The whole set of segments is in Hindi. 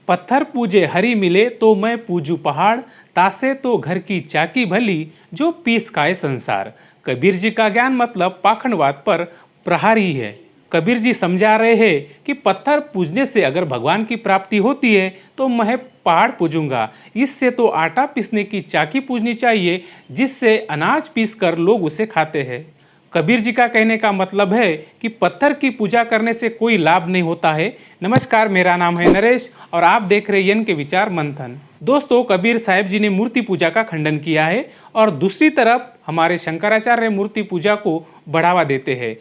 पत्थर पूजे हरी मिले तो मैं पूजू पहाड़, तासे तो घर की चाकी भली, जो पीस खाए संसार। कबीर जी का ज्ञान मतलब पाखंडवाद पर प्रहारी है। कबीर जी समझा रहे हैं कि पत्थर पूजने से अगर भगवान की प्राप्ति होती है तो मैं पहाड़ पूजूंगा। इससे तो आटा पीसने की चाकी पूजनी चाहिए, जिससे अनाज पीसकर लोग उसे खाते हैं। कबीर जी का कहने का मतलब है कि पत्थर की पूजा करने से कोई लाभ नहीं होता है। नमस्कार, मेरा नाम है नरेश और आप देख रहे हैं यन के विचार मंथन। दोस्तों, कबीर साहब जी ने मूर्ति पूजा का खंडन किया है और दूसरी तरफ हमारे शंकराचार्य मूर्ति पूजा को बढ़ावा देते हैं।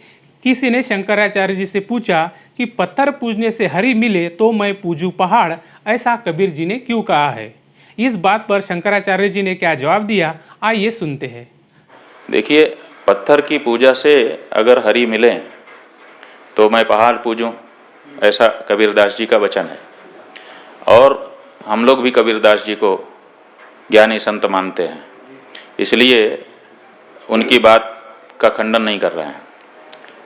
किसी ने शंकराचार्य जी से पूछा कि पत्थर पूजने से हरि मिले तो मैं पूजू पहाड़, ऐसा कबीर जी ने क्यों कहा है? इस बात पर शंकराचार्य जी ने क्या जवाब दिया, आइए सुनते हैं। देखिए, पत्थर की पूजा से अगर हरि मिले तो मैं पहाड़ पूजूं, ऐसा कबीरदास जी का वचन है। और हम लोग भी कबीरदास जी को ज्ञानी संत मानते हैं, इसलिए उनकी बात का खंडन नहीं कर रहे हैं।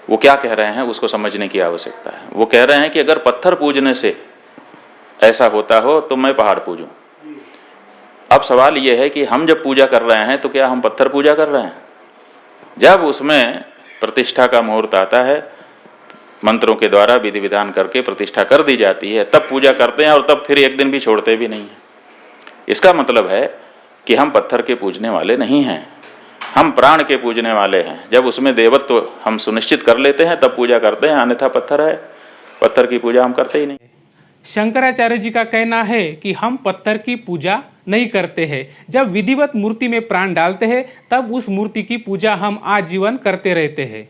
वो क्या कह रहे हैं उसको समझने की आवश्यकता है। वो कह रहे हैं कि अगर पत्थर पूजने से ऐसा होता हो तो मैं पहाड़ पूजूं। अब सवाल ये है कि हम जब पूजा कर रहे हैं तो क्या हम पत्थर पूजा कर रहे हैं? जब उसमें प्रतिष्ठा का मुहूर्त आता है, मंत्रों के द्वारा विधि विधान करके प्रतिष्ठा कर दी जाती है, तब पूजा करते हैं और तब फिर एक दिन भी छोड़ते भी नहीं हैं। इसका मतलब है कि हम पत्थर के पूजने वाले नहीं हैं, हम प्राण के पूजने वाले हैं। जब उसमें देवत्व हम सुनिश्चित कर लेते हैं तब पूजा करते हैं, अन्यथा पत्थर है, पत्थर की पूजा हम करते ही नहीं। शंकराचार्य जी का कहना है कि हम पत्थर की पूजा नहीं करते हैं। जब विधिवत मूर्ति में प्राण डालते हैं तब उस मूर्ति की पूजा हम आजीवन करते रहते हैं।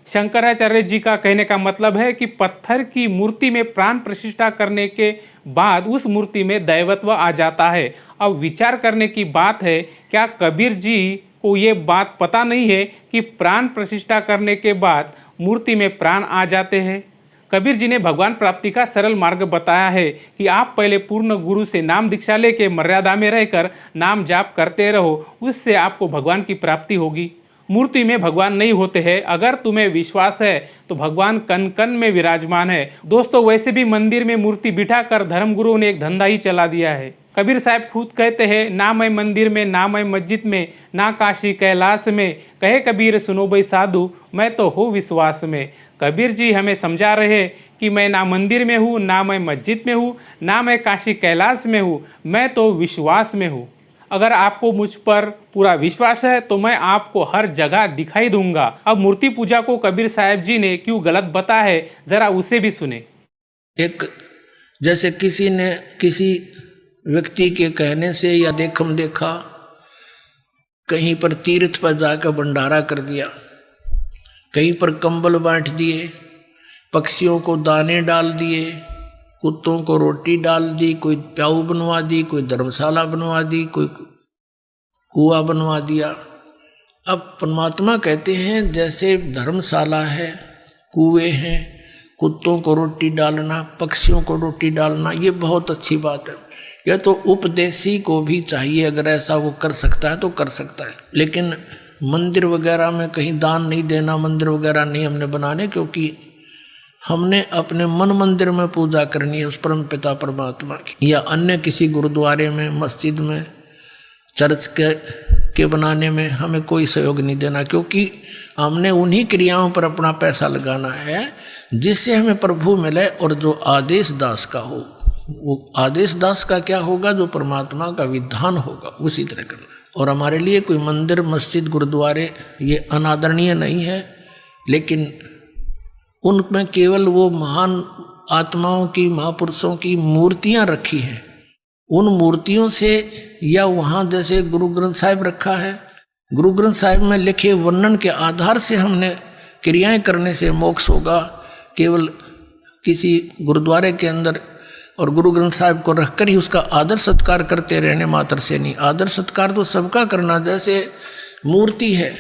शंकराचार्य जी का कहने का मतलब है कि पत्थर की मूर्ति में प्राण प्रतिष्ठा करने के बाद उस मूर्ति में दैवत्व आ जाता है। अब विचार करने की बात है, क्या कबीर जी को ये बात पता नहीं है कि प्राण प्रतिष्ठा करने के बाद मूर्ति में प्राण आ जाते हैं? कबीर जी ने भगवान प्राप्ति का सरल मार्ग बताया है कि आप पहले पूर्ण गुरु से नाम दीक्षा लेके मर्यादा में रहकर नाम जाप करते रहो, उससे आपको भगवान की प्राप्ति होगी। मूर्ति में भगवान नहीं होते हैं, अगर तुम्हें विश्वास है तो भगवान कन कन में विराजमान है। दोस्तों, वैसे भी मंदिर में मूर्ति बिठाकर धर्मगुरु ने एक धंधा ही चला दिया है। कबीर साहब खुद कहते हैं, ना मैं मंदिर में, ना मैं मस्जिद में, ना काशी कैलाश में, कहे कबीर सुनो भाई साधु, मैं तो हूँ विश्वास में। कबीर जी हमें समझा रहे हैं कि मैं ना मंदिर में हूँ, ना मैं मस्जिद में हूँ, ना मैं काशी कैलाश में हूँ, मैं तो विश्वास में हूँ। अगर आपको मुझ पर पूरा विश्वास है तो मैं आपको हर जगह दिखाई दूंगा। अब मूर्ति पूजा को कबीर साहब जी ने क्यों गलत बताया है, जरा उसे भी सुने। एक जैसे किसी ने किसी व्यक्ति के कहने से या देखम देखा कहीं पर तीर्थ पर जाकर भंडारा कर दिया, कहीं पर कंबल बांट दिए, पक्षियों को दाने डाल दिए, कुत्तों को रोटी डाल दी, कोई प्याऊ बनवा दी, कोई धर्मशाला बनवा दी, कोई कुआं बनवा दिया। अब परमात्मा कहते हैं जैसे धर्मशाला है, कुएं हैं, कुत्तों को रोटी डालना, पक्षियों को रोटी डालना, ये बहुत अच्छी बात है। यह तो उपदेशी को भी चाहिए, अगर ऐसा वो कर सकता है तो कर सकता है। लेकिन मंदिर वगैरह में कहीं दान नहीं देना, मंदिर वगैरह नहीं हमने बनाने, क्योंकि हमने अपने मन मंदिर में पूजा करनी है उस परम पिता परमात्मा की, या अन्य किसी गुरुद्वारे में, मस्जिद में, चर्च के बनाने में हमें कोई सहयोग नहीं देना, क्योंकि हमने उन्हीं क्रियाओं पर अपना पैसा लगाना है जिससे हमें प्रभु मिले और जो आदेश दास का हो। वो आदेश दास का क्या होगा? जो परमात्मा का विधान होगा उसी तरह करना है। और हमारे लिए कोई मंदिर, मस्जिद, गुरुद्वारे ये अनादरणीय नहीं है, लेकिन उनमें केवल वो महान आत्माओं की, महापुरुषों की मूर्तियां रखी हैं। उन मूर्तियों से, या वहाँ जैसे गुरु ग्रंथ साहिब रखा है, गुरु ग्रंथ साहिब में लिखे वर्णन के आधार से हमने क्रियाएं करने से मोक्ष होगा। केवल किसी गुरुद्वारे के अंदर और गुरु ग्रंथ साहिब को रखकर ही उसका आदर सत्कार करते रहने मात्र से नहीं। आदर सत्कार तो सबका करना। जैसे मूर्ति है,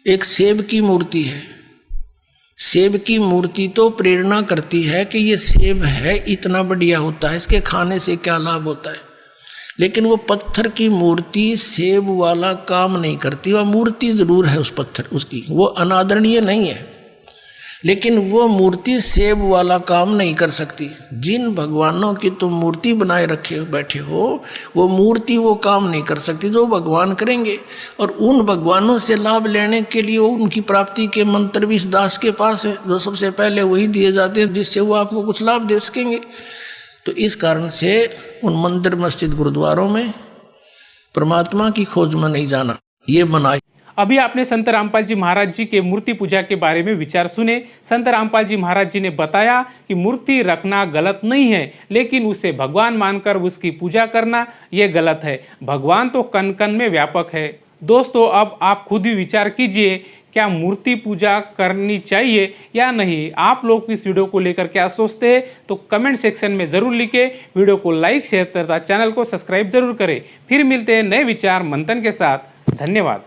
एक सेब की मूर्ति है, सेब की मूर्ति तो प्रेरणा करती है कि ये सेब है, इतना बढ़िया होता है, इसके खाने से क्या लाभ होता है। लेकिन वो पत्थर की मूर्ति सेब वाला काम नहीं करती। वह मूर्ति जरूर है उस पत्थर उसकी, वो अनादरणीय नहीं है, लेकिन वो मूर्ति सेब वाला काम नहीं कर सकती। जिन भगवानों की तुम मूर्ति बनाए रखे बैठे हो, वो मूर्ति वो काम नहीं कर सकती जो भगवान करेंगे। और उन भगवानों से लाभ लेने के लिए उनकी प्राप्ति के मंत्र भी इस दास के पास है, जो सबसे पहले वही दिए जाते हैं जिससे वो आपको कुछ लाभ दे सकेंगे। तो इस कारण से उन मंदिर मस्जिद गुरुद्वारों में परमात्मा की खोज में नहीं जाना, ये मनाही। अभी आपने संत रामपाल जी महाराज जी के मूर्ति पूजा के बारे में विचार सुने। संत रामपाल जी महाराज जी ने बताया कि मूर्ति रखना गलत नहीं है, लेकिन उसे भगवान मानकर उसकी पूजा करना ये गलत है। भगवान तो कण कण में व्यापक है। दोस्तों, अब आप खुद ही विचार कीजिए, क्या मूर्ति पूजा करनी चाहिए या नहीं? आप लोग इस वीडियो को लेकर क्या सोचते हैं तो कमेंट सेक्शन में ज़रूर लिखें। वीडियो को लाइक शेयर तथा चैनल को सब्सक्राइब जरूर करें। फिर मिलते हैं नए विचार मंथन के साथ। धन्यवाद।